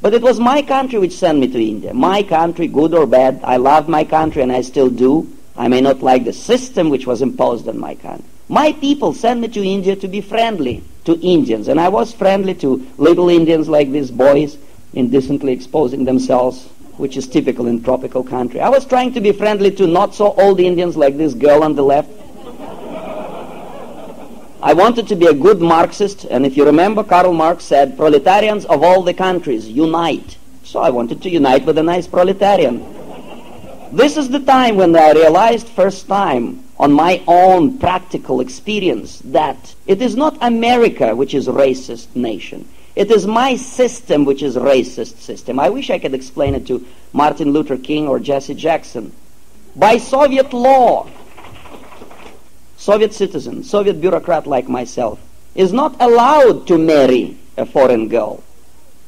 But it was my country which sent me to India. My country, good or bad, I loved my country and I still do. I may not like the system which was imposed on my country. My people sent me to India to be friendly to Indians, and I was friendly to little Indians like these boys, indecently exposing themselves, which is typical in tropical country. I was trying to be friendly to not so old Indians like this girl on the left. I wanted to be a good Marxist, and if you remember, Karl Marx said, proletarians of all the countries, unite. So I wanted to unite with a nice proletarian. This is the time when I realized first time on my own practical experience that it is not America which is a racist nation. It is my system which is a racist system. I wish I could explain it to Martin Luther King or Jesse Jackson. By Soviet law, Soviet citizen, Soviet bureaucrat like myself, is not allowed to marry a foreign girl,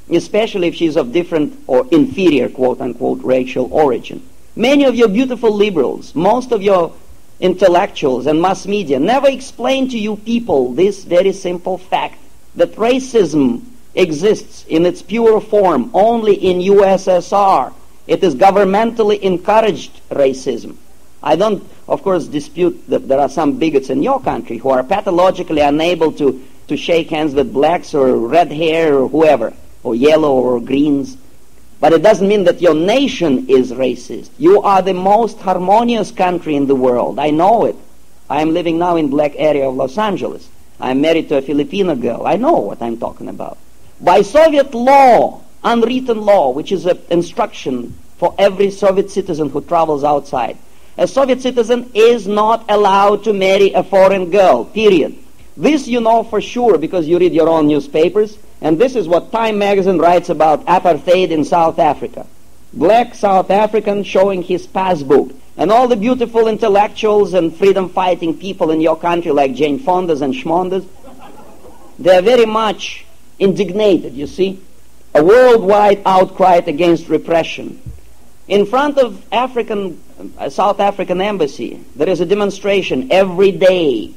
especially if she's of different or inferior, quote-unquote, racial origin. Many of your beautiful liberals, most of your intellectuals and mass media never explain to you people this very simple fact, that racism exists in its pure form only in USSR. It is governmentally encouraged racism. I don't, of course, dispute that there are some bigots in your country who are pathologically unable to shake hands with blacks or red hair or whoever, or yellow or greens. But it doesn't mean that your nation is racist. You are the most harmonious country in the world. I know it. I am living now in black area of Los Angeles. I am married to a Filipino girl. I know what I'm talking about. By Soviet law, unwritten law, which is an instruction for every Soviet citizen who travels outside, a Soviet citizen is not allowed to marry a foreign girl, period. This you know for sure because you read your own newspapers. And this is what Time magazine writes about apartheid in South Africa. Black South African showing his passbook. And all the beautiful intellectuals and freedom-fighting people in your country like Jane Fondas and Schmondas, they are very much indignated, you see. A worldwide outcry against repression. In front of South African embassy, there is a demonstration every day.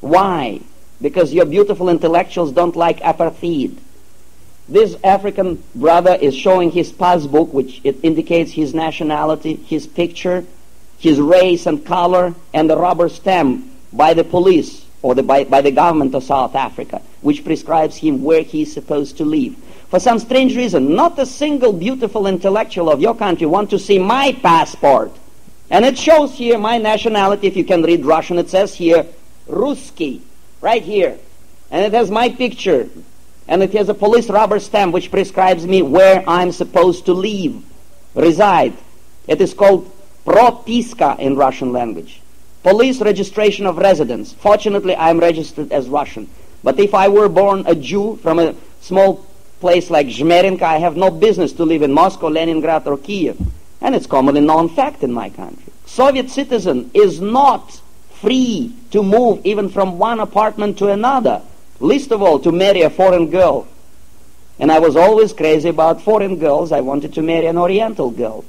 Why? Because your beautiful intellectuals don't like apartheid. This African brother is showing his passbook, which it indicates his nationality, his picture, his race and color, and the rubber stamp by the police or by the government of South Africa, which prescribes him where he is supposed to live. For some strange reason, not a single beautiful intellectual of your country wants to see my passport. And it shows here my nationality. If you can read Russian, it says here, Ruski. Right here. And it has my picture. And it has a police rubber stamp which prescribes me where I'm supposed to live, reside. It is called propiska in Russian language. Police registration of residence. Fortunately, I'm registered as Russian. But if I were born a Jew from a small place like Zhmerinka, I have no business to live in Moscow, Leningrad, or Kiev. And it's commonly known fact in my country. Soviet citizen is not free to move even from one apartment to another, least of all to marry a foreign girl. And I was always crazy about foreign girls. I wanted to marry an Oriental girl.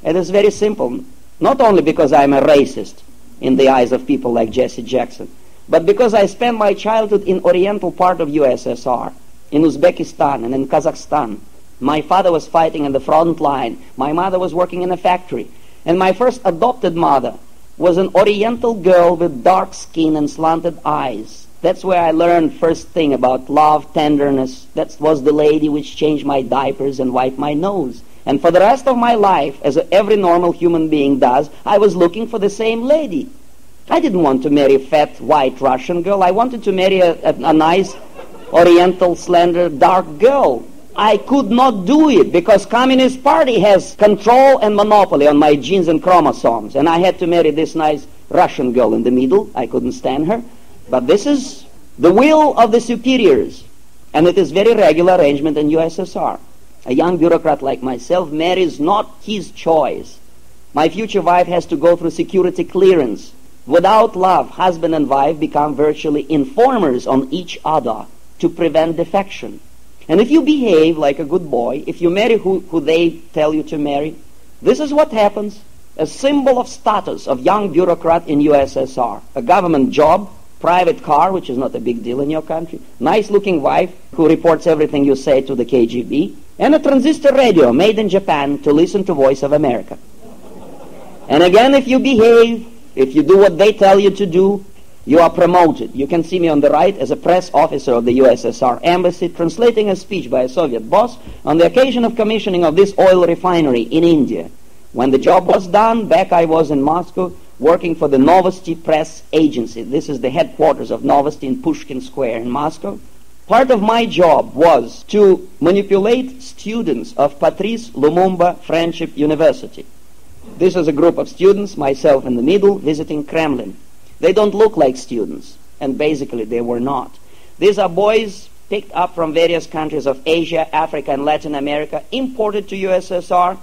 It is very simple, not only because I'm a racist in the eyes of people like Jesse Jackson, but because I spent my childhood in Oriental part of USSR, in Uzbekistan and in Kazakhstan. My father was fighting in the front line. My mother was working in a factory. And my first adopted mother was an Oriental girl with dark skin and slanted eyes. That's where I learned first thing about love, tenderness. That was the lady which changed my diapers and wiped my nose. And for the rest of my life, as every normal human being does, I was looking for the same lady. I didn't want to marry a fat, white Russian girl. I wanted to marry a nice, Oriental, slender, dark girl. I could not do it because Communist Party has control and monopoly on my genes and chromosomes. And I had to marry this nice Russian girl in the middle. I couldn't stand her. But this is the will of the superiors. And it is very regular arrangement in USSR. A young bureaucrat like myself marries not his choice. My future wife has to go through security clearance. Without love, husband and wife become virtually informers on each other to prevent defection. And if you behave like a good boy, if you marry who they tell you to marry, this is what happens. A symbol of status of young bureaucrat in USSR. A government job, private car, which is not a big deal in your country, nice-looking wife who reports everything you say to the KGB, and a transistor radio made in Japan to listen to Voice of America. And again, if you behave, if you do what they tell you to do, you are promoted. You can see me on the right as a press officer of the USSR embassy translating a speech by a Soviet boss on the occasion of commissioning of this oil refinery in India. When the job was done, back I was in Moscow working for the Novosti Press Agency. This is the headquarters of Novosti in Pushkin Square in Moscow. Part of my job was to manipulate students of Patrice Lumumba Friendship University. This is a group of students, myself in the middle, visiting Kremlin. They don't look like students, and basically they were not. These are boys picked up from various countries of Asia, Africa, and Latin America, imported to USSR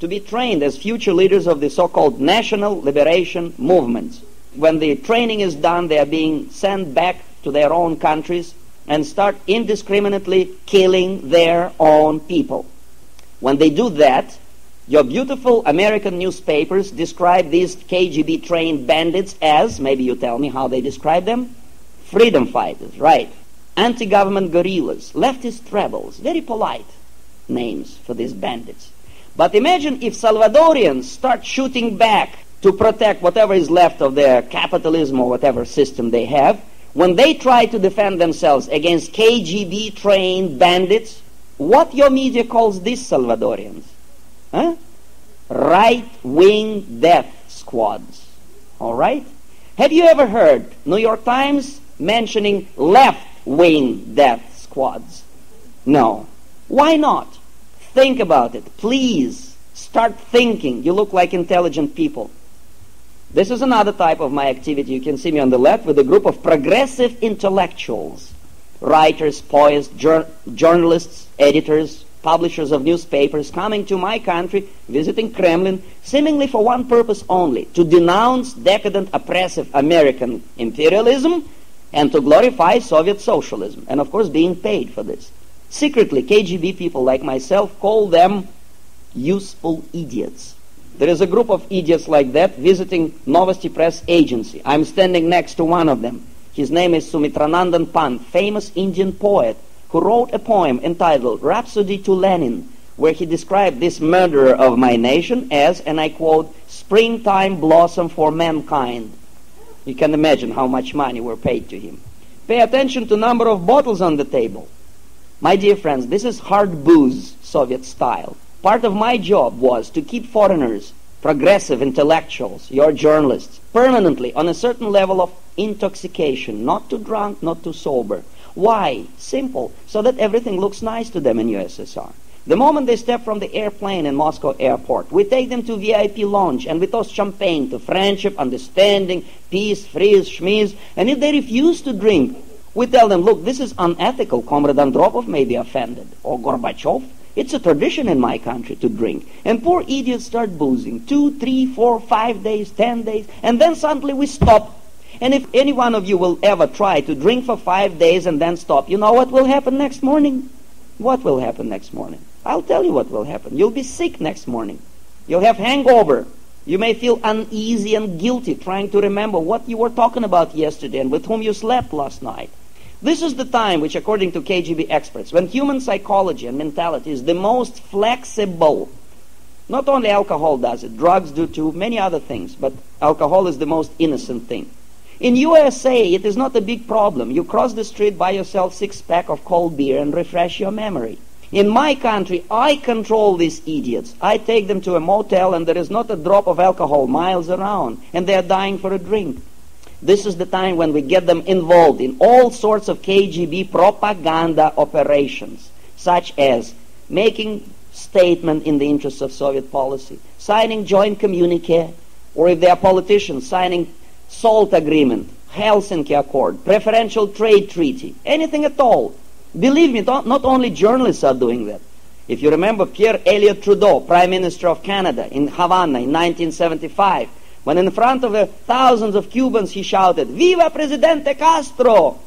to be trained as future leaders of the so-called national liberation movements. When the training is done, they are being sent back to their own countries and start indiscriminately killing their own people. When they do that, your beautiful American newspapers describe these KGB-trained bandits as, maybe you tell me how they describe them, freedom fighters, right? Anti-government guerrillas, leftist rebels, very polite names for these bandits. But imagine if Salvadorians start shooting back to protect whatever is left of their capitalism or whatever system they have, when they try to defend themselves against KGB-trained bandits, what your media calls these Salvadorians? Huh? Right-wing death squads. All right? Have you ever heard New York Times mentioning left-wing death squads? No. Why not? Think about it. Please start thinking. You look like intelligent people. This is another type of my activity. You can see me on the left with a group of progressive intellectuals. Writers, poets, journalists, editors, publishers of newspapers coming to my country, visiting Kremlin, seemingly for one purpose only, to denounce decadent, oppressive American imperialism and to glorify Soviet socialism, and of course being paid for this. Secretly, KGB people like myself call them useful idiots. There is a group of idiots like that visiting Novosti Press Agency. I'm standing next to one of them. His name is Sumitranandan Pant, famous Indian poet, who wrote a poem entitled Rhapsody to Lenin, where he described this murderer of my nation as, and I quote, springtime blossom for mankind. You can imagine how much money were paid to him. Pay attention to number of bottles on the table. My dear friends, this is hard booze, Soviet style. Part of my job was to keep foreigners, progressive intellectuals, your journalists, permanently on a certain level of intoxication, not too drunk, not too sober. Why? Simple, so that everything looks nice to them in USSR. The moment they step from the airplane in Moscow airport, we take them to VIP lounge and we toast champagne to friendship, understanding, peace, freeze, schmeeze. And if they refuse to drink, we tell them, look, this is unethical. Comrade Andropov may be offended. Or Gorbachev. It's a tradition in my country to drink. And poor idiots start boozing. 2, 3, 4, 5 days, 10 days. And then suddenly we stop. And if any one of you will ever try to drink for 5 days and then stop, you know what will happen next morning? What will happen next morning? I'll tell you what will happen. You'll be sick next morning. You'll have hangover. You may feel uneasy and guilty trying to remember what you were talking about yesterday and with whom you slept last night. This is the time which, according to KGB experts, when human psychology and mentality is the most flexible. Not only alcohol does it, drugs do too, many other things, but alcohol is the most innocent thing. In USA, it is not a big problem. You cross the street, buy yourself 6-pack of cold beer and refresh your memory. In my country, I control these idiots. I take them to a motel and there is not a drop of alcohol miles around, and they are dying for a drink. This is the time when we get them involved in all sorts of KGB propaganda operations, such as making statement in the interests of Soviet policy, signing joint communique, or if they are politicians, signing SALT agreement, Helsinki Accord, preferential trade treaty, anything at all. Believe me, not only journalists are doing that. If you remember Pierre Elliott Trudeau, Prime Minister of Canada, in Havana in 1975, when in front of thousands of Cubans he shouted, "Viva Presidente Castro!"